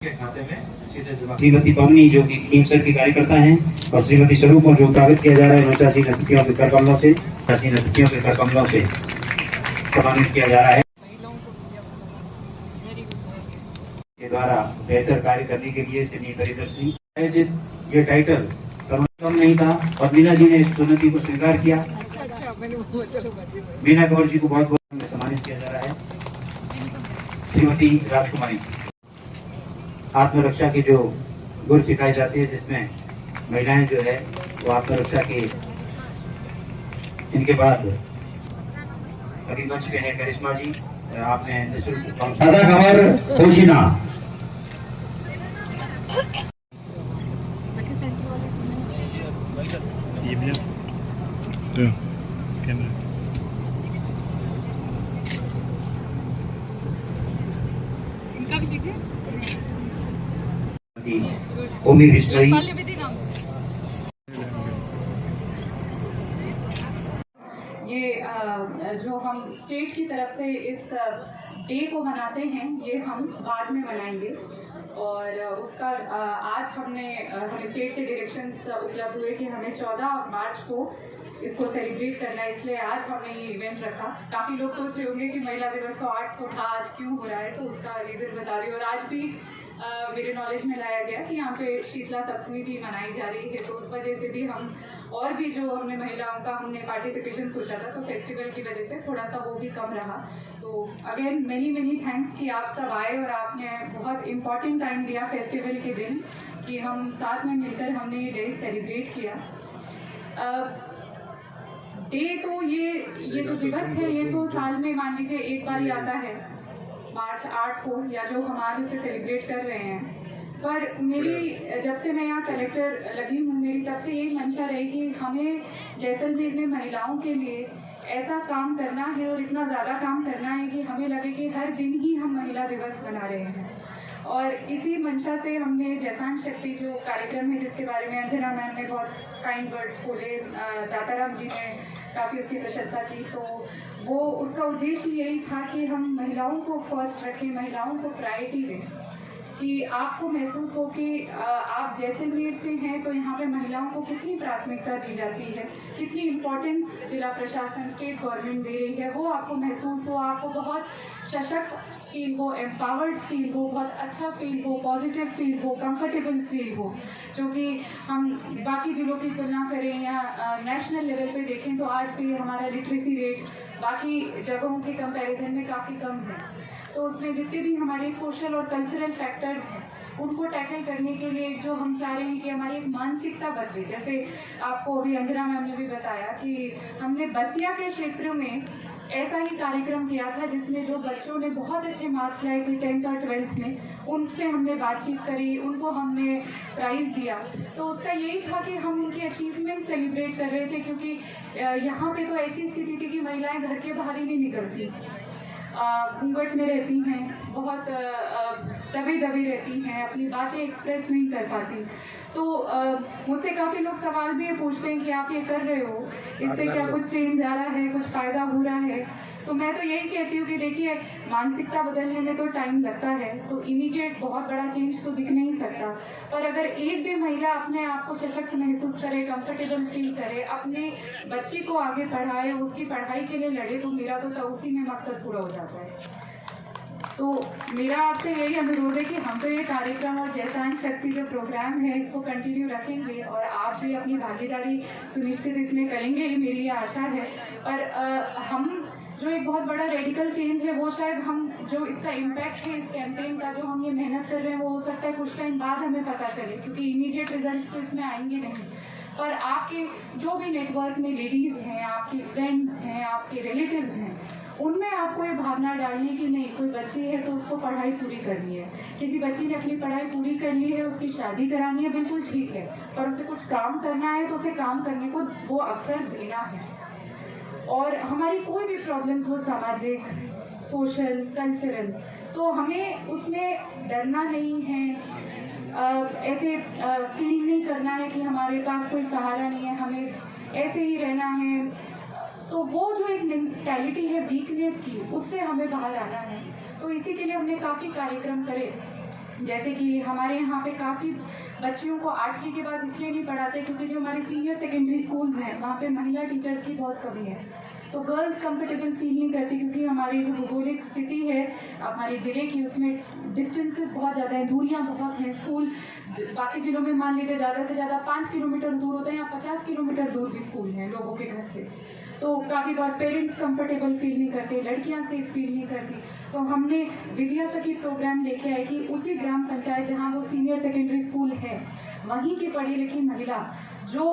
के खाते में सीधे जमा। श्रीमती पवनी जो कि हिमसर की कार्यकर्ता हैं और श्रीमती स्वरूप को जो स्वागत किया जा रहा है नौचासी नर्तकियों के करकमलों से सम्मानित किया जा रहा है के द्वारा बेहतर कार्य करने के लिए सिनी परिदर्शनी आयोजित ये टाइटल कम नहीं था और मीना जी ने इस उन्नति को स्वीकार किया। मीना कौर जी को बहुत बहुत सम्मानित किया जा रहा है। श्रीमती राजकुमारी आत्मरक्षा की जो गुर सिखाई जाती है जिसमें महिलाएं जो है वो आत्मरक्षा के इनके बाद अभी मंच पे है करिश्मा जी। आपने ओमी बिश्नोई ये जो हम स्टेट की तरफ से इस डे को मनाते हैं ये हम बाद में मनाएंगे और उसका आज हमें स्टेट से डायरेक्शंस उपलब्ध हुए कि हमें 14 मार्च को इसको सेलिब्रेट करना है, इसलिए आज हमने ये इवेंट रखा। काफ़ी लोग सोच रहे होंगे कि महिला दिवस तो 8 को था, आज क्यों हो रहा है, तो उसका रीज़न बता रही हूँ। और आज भी मेरे नॉलेज में लाया गया कि यहाँ पे शीतला सप्तमी भी मनाई जा रही है, तो उस वजह से भी हम और भी जो हमने महिलाओं का हमने पार्टिसिपेशन सोचा था तो फेस्टिवल की वजह से थोड़ा सा वो भी कम रहा। तो अगेन मेनी थैंक्स कि आप सब आए और आपने बहुत इम्पॉर्टेंट टाइम दिया फेस्टिवल के दिन कि हम साथ में मिलकर हमने ये डे सेलिब्रेट किया। डे तो ये जो दिवस है ये तो साल में मान लीजिए एक बार ही आता है, मार्च 8 को, या जो हम आज इसे सेलिब्रेट कर रहे हैं। पर मेरी जब से मैं यहाँ कलेक्टर लगी हूँ मेरी तब से यही मंशा रही कि हमें जैसलमेर में महिलाओं के लिए ऐसा काम करना है और इतना ज़्यादा काम करना है कि हमें लगे कि हर दिन ही हम महिला दिवस मना रहे हैं। और इसी मंशा से हमने जैसान शक्ति जो कार्यक्रम है जिसके बारे में अंजना मैम ने बहुत काइंड वर्ड्स बोले, दाताराम जी ने काफ़ी उसकी प्रशंसा की, तो वो उसका उद्देश्य यही था कि हम महिलाओं को फर्स्ट रखें, महिलाओं को प्रायोरिटी दें, कि आपको महसूस हो कि आप जैसलमेर से हैं तो यहाँ पे महिलाओं को कितनी प्राथमिकता दी जाती है, कितनी इम्पोर्टेंस जिला प्रशासन स्टेट गवर्नमेंट दे रही है, वो आपको महसूस हो, आपको बहुत सशक्त फील हो, एम्पावर्ड फील हो, बहुत अच्छा फील हो, पॉजिटिव फील हो, कंफर्टेबल फील हो। जो कि हम बाकी जिलों की तुलना करें या नेशनल लेवल पे देखें तो आज भी हमारा लिटरेसी रेट बाकी जगहों के कंपैरिजन में काफ़ी कम है। तो उसमें जितने भी हमारे सोशल और कल्चरल फैक्टर्स हैं उनको टैकल करने के लिए जो हम चाह रहे हैं कि हमारी एक मानसिकता बदले। जैसे आपको अभी अंजना मैम ने भी बताया कि हमने बसिया के क्षेत्र में ऐसा ही कार्यक्रम किया था जिसमें जो बच्चों ने बहुत अच्छे मार्क्स लाए थे 10th और 12th में, उनसे हमने बातचीत करी, उनको हमने प्राइज़ दिया। तो उसका यही था कि हम उनकी अचीवमेंट सेलिब्रेट कर रहे थे, क्योंकि यहाँ पे तो ऐसी स्थिति थी कि महिलाएं घर के बाहर ही नहीं निकलती, घूंघट में रहती हैं, बहुत दबी रहती हैं, अपनी बातें एक्सप्रेस नहीं कर पाती। तो मुझसे काफ़ी लोग सवाल भी ये पूछते हैं कि आप ये कर रहे हो, इससे क्या कुछ चेंज आ रहा है, कुछ फ़ायदा हो रहा है? तो मैं तो यही कहती हूँ कि देखिए मानसिकता बदलने में तो टाइम लगता है, तो इमीडिएट बहुत बड़ा चेंज तो दिख नहीं सकता, पर अगर एक भी महिला अपने आप को सशक्त महसूस करे, कंफर्टेबल फील करे, अपने बच्चे को आगे पढ़ाए, उसकी पढ़ाई के लिए लड़े, तो मेरा तो उसी में मकसद पूरा हो जाता है। तो मेरा आपसे यही अनुरोध है कि हम तो ये कार्यक्रम और जैसान शक्ति जो प्रोग्राम है इसको कंटिन्यू रखेंगे और आप भी अपनी भागीदारी सुनिश्चित इसमें करेंगे, ये मेरी आशा है। पर हम जो एक बहुत बड़ा रेडिकल चेंज है वो शायद हम जो इसका इम्पैक्ट है इस कैंपेन का जो हम ये मेहनत कर रहे हैं वो हो सकता है कुछ टाइम बाद हमें पता चले, क्योंकि इमीडिएट रिजल्ट्स तो इसमें आएंगे नहीं। पर आपके जो भी नेटवर्क में लेडीज़ हैं, आपकी फ्रेंड्स हैं, आपके रिलेटिव्स हैं, उनमें आपको ये भावना डालनी कि नहीं, कोई बच्ची है तो उसको पढ़ाई पूरी करनी है, किसी बच्ची ने अपनी पढ़ाई पूरी कर ली है, उसकी शादी करानी है, बिल्कुल ठीक है, पर उसे कुछ काम करना है तो उसे काम करने को वो अवसर देना है। और हमारी कोई भी प्रॉब्लम्स हो, सामाजिक, सोशल, कल्चरल, तो हमें उसमें डरना नहीं है, ऐसे फील नहीं करना है कि हमारे पास कोई सहारा नहीं है, हमें ऐसे ही रहना है। तो वो जो एक मेंटालिटी है वीकनेस की, उससे हमें बाहर आना है। तो इसी के लिए हमने काफ़ी कार्यक्रम करे। जैसे कि हमारे यहाँ पे काफ़ी बच्चियों को 8वीं के बाद इसलिए नहीं पढ़ाते क्योंकि जो हमारे सीनियर सेकेंडरी स्कूल्स हैं वहाँ पे महिला टीचर्स की बहुत कमी है। तो गर्ल्स कंफर्टेबल फील नहीं करती क्योंकि हमारी जो भौगोलिक स्थिति है हमारे ज़िले की, उसमें डिस्टेंसेस बहुत ज़्यादा हैं, दूरियाँ बहुत हैं। स्कूल बाकी जिलों में मान लीजिए ज़्यादा से ज़्यादा 5 किलोमीटर दूर होता है या 50 किलोमीटर दूर भी स्कूल हैं लोगों के घर से। तो काफ़ी बार पेरेंट्स कंफर्टेबल फील नहीं करते, लड़कियां सेफ फील नहीं करती। तो हमने विद्या सखी प्रोग्राम लेके आए कि उसी ग्राम पंचायत जहां वो सीनियर सेकेंडरी स्कूल है वहीं की पढ़ी लिखी महिला जो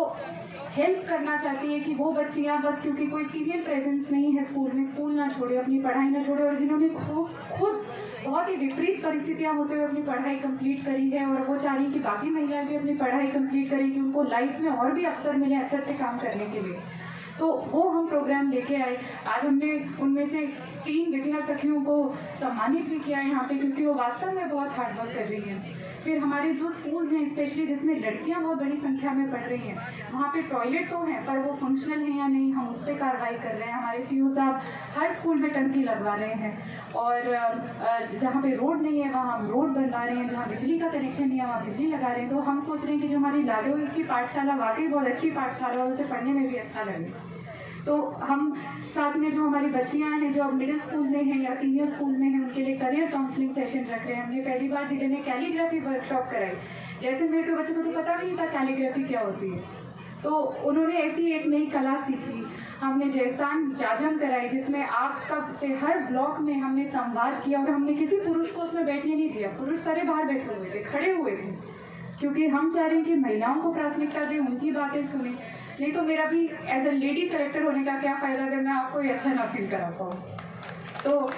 हेल्प करना चाहती है कि वो बच्चियां बस क्योंकि कोई फीमेल प्रेजेंस नहीं है स्कूल में, स्कूल ना छोड़े, अपनी पढ़ाई ना छोड़े, और जिन्होंने खुद बहुत ही विपरीत परिस्थितियां होते हुए अपनी पढ़ाई कंप्लीट करी है और वो चाह रही कि बाकी महिलाएं भी अपनी पढ़ाई कंप्लीट करें कि उनको लाइफ में और भी अवसर मिले अच्छे अच्छे काम करने के लिए। तो वो हम प्रोग्राम लेके आए। आज हमने उनमें से 3 विद्या सखियों को सम्मानित भी किया है यहाँ पे क्योंकि वो वास्तव में बहुत हार्ड वर्क कर रही हैं। फिर हमारे जो स्कूल्स हैं स्पेशली जिसमें लड़कियां बहुत बड़ी संख्या में पढ़ रही हैं वहाँ पे टॉयलेट तो हैं पर वो फंक्शनल हैं या नहीं, हम उस पर कार्रवाई कर रहे हैं। हमारे सीईओ साहब हर स्कूल में टंकी लगवा रहे हैं और जहाँ पे रोड नहीं है वहाँ हम रोड बनवा रहे हैं, जहाँ बिजली का कनेक्शन नहीं है वहाँ बिजली लगा रहे हैं। तो हम सोच रहे हैं कि जो हमारी लाडो की पाठशाला वाकई बहुत अच्छी पाठशाला है, उसे पढ़ने में भी अच्छा लगे। तो हम साथ में जो हमारी बच्चियां हैं जो मिडिल स्कूल में हैं या सीनियर स्कूल में हैं उनके लिए करियर काउंसलिंग सेशन रख रहे हैं। हमने पहली बार जिले में कैलीग्राफी वर्कशॉप कराई। जैसे मेरे बच्चों को तो पता भी नहीं था कैलीग्राफी क्या होती है, तो उन्होंने ऐसी एक नई कला सीखी। हमने जैसान जाजम कराई जिसमें आप सब से हर ब्लॉक में हमने संवाद किया और हमने किसी पुरुष को उसमें बैठने नहीं दिया। पुरुष सारे बाहर बैठे हुए थे, खड़े हुए थे, क्योंकि हम चाह रहे हैं कि महिलाओं को प्राथमिकता दें, उनकी बातें सुने। नहीं तो मेरा भी एज अ लेडी कलेक्टर होने का क्या फ़ायदा अगर मैं आपको ये अच्छा ना फील करा पाऊँ। तो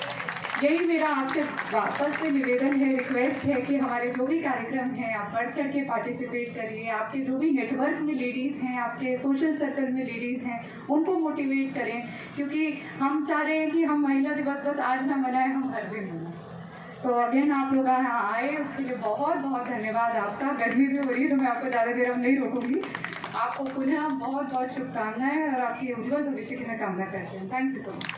यही मेरा आपसे वापस से निवेदन है, रिक्वेस्ट है कि हमारे जो भी कार्यक्रम हैं आप बढ़ चढ़ के पार्टिसिपेट करिए। आपके जो भी नेटवर्क में लेडीज़ हैं, आपके सोशल सर्कल में लेडीज़ हैं, उनको मोटिवेट करें क्योंकि हम चाह रहे हैं कि हम महिला दिवस बस आज ना मनाएं, हम हर दिन मनाएं। तो अगेन आप लोग यहाँ आए उसके लिए बहुत बहुत धन्यवाद आपका। गर्मी भी हो रही है तो मैं आपको ज़्यादा देर अब नहीं रोकूंगी। आपको पुनः बहुत बहुत शुभकामनाएं और आपकी उज्ज्वल भविष्य की मैं कामना करती हूँ। Thank you so much.